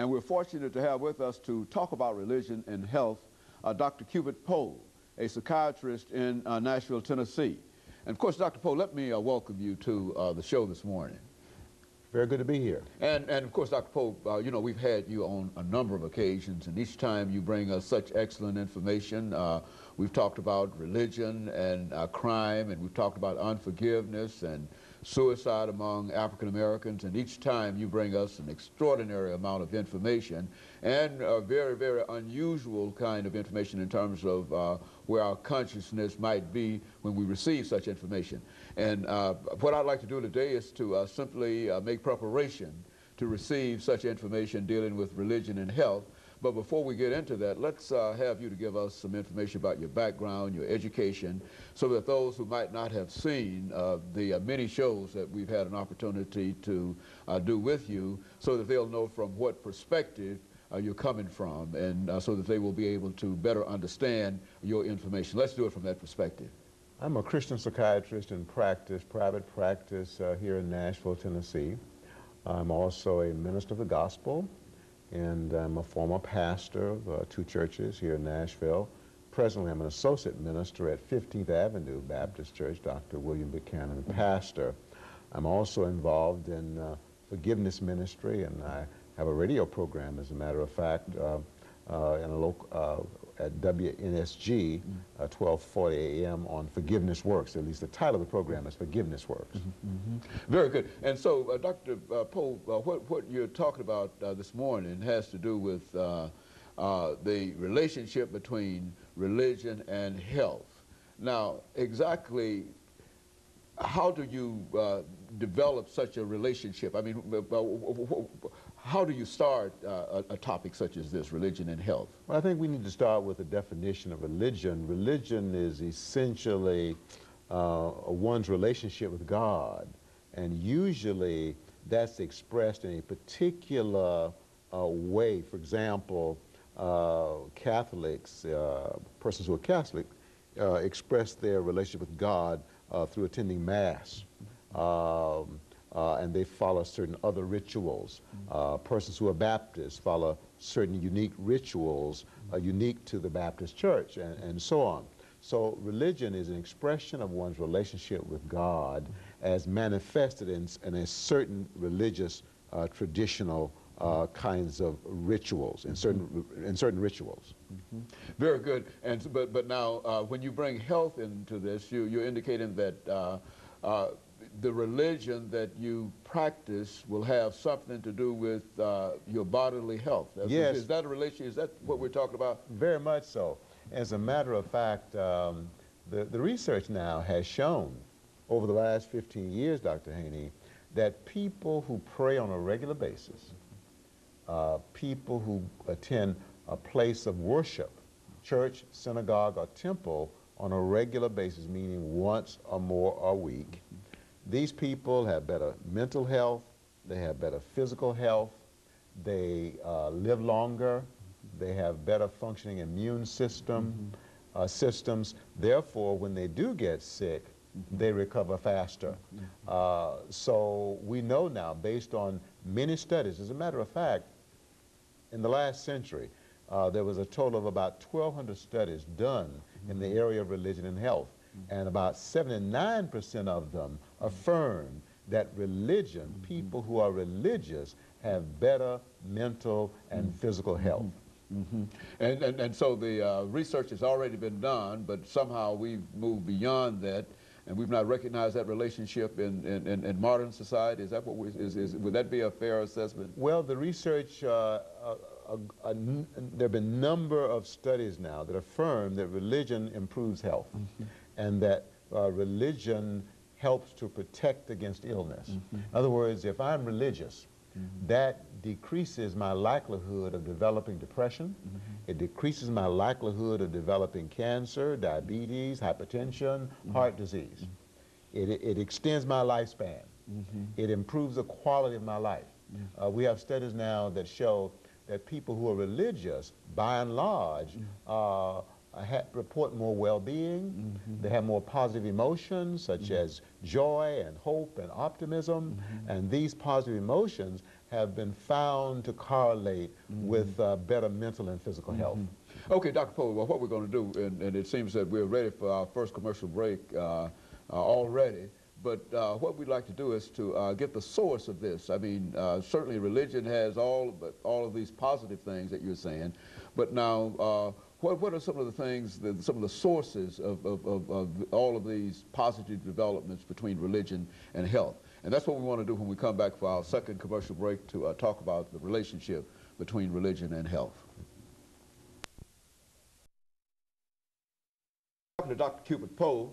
And we're fortunate to have with us to talk about religion and health Dr. CPoe, a psychiatrist in Nashville, Tennessee. And of course, Dr. Poe, let me welcome you to the show this morning. Very good to be here. And of course, Dr. Poe, you know, we've had you on a number of occasions, and each time you bring us such excellent information. We've talked about religion and crime, and we've talked about unforgiveness and suicide among African Americans, and each time you bring us an extraordinary amount of information and a very, very unusual kind of information in terms of where our consciousness might be when we receive such information. And what I'd like to do today is to simply make preparation to receive such information dealing with religion and health. But before we get into that, let's have you to give us some information about your background, your education, so that those who might not have seen the many shows that we've had an opportunity to do with you, so that they'll know from what perspective you're coming from, and so that they will be able to better understand your information. Let's do it from that perspective. I'm a Christian psychiatrist in practice, private practice here in Nashville, Tennessee. I'm also a minister of the gospel, and I'm a former pastor of 2 churches here in Nashville. Presently, I'm an associate minister at 15th Avenue Baptist Church, Dr. William Buchanan, pastor. I'm also involved in forgiveness ministry, and I have a radio program, as a matter of fact, in a local, at WNSG, 1240 AM on Forgiveness Works. At least the title of the program is Forgiveness Works. Very good. And so, Dr. Poe, what you're talking about this morning has to do with the relationship between religion and health. Now, exactly how do you develop such a relationship? I mean, how do you start a topic such as this, religion and health? Well, I think we need to start with a definition of religion. Religion is essentially one's relationship with God, and usually that's expressed in a particular way. For example, Catholics, persons who are Catholic, express their relationship with God through attending Mass. And they follow certain other rituals. Persons who are Baptists follow certain unique rituals unique to the Baptist Church, and so on. So religion is an expression of one's relationship with God as manifested in a certain religious traditional kinds of rituals, in certain rituals. Very good. And but now, when you bring health into this, you're indicating that the religion that you practice will have something to do with your bodily health. Yes. Is that a relation? Is that what we're talking about? Very much so. As a matter of fact, the research now has shown over the last 15 years, Dr. Haney, that people who pray on a regular basis, people who attend a place of worship, church, synagogue, or temple on a regular basis, meaning once or more a week, these people have better mental health, they have better physical health, they live longer, they have better functioning immune systems. Therefore, when they do get sick, they recover faster. So we know now, based on many studies, as a matter of fact, in the last century, there was a total of about 1,200 studies done in the area of religion and health. And about 79% of them affirm that religion, people who are religious, have better mental and physical health. And so the research has already been done, but somehow we've moved beyond that, and we've not recognized that relationship in modern society. Is that what would that be a fair assessment? Well, the research, there have been a number of studies now that affirm that religion improves health, and that religion helps to protect against illness. In other words, if I'm religious, that decreases my likelihood of developing depression. It decreases my likelihood of developing cancer, diabetes, hypertension, heart disease. It extends my lifespan. It improves the quality of my life. We have studies now that show that people who are religious, by and large, report more well-being. They have more positive emotions such as joy and hope and optimism. And these positive emotions have been found to correlate with better mental and physical health. Okay, Dr. Poe, well, what we're going to do, and it seems that we're ready for our first commercial break already, but what we'd like to do is to get the source of this. I mean, certainly religion has all of these positive things that you're saying, but now what are some of the things, some of the sources of all of these positive developments between religion and health? And that's what we want to do when we come back for our second commercial break to talk about the relationship between religion and health. Talking to Dr. CPoe,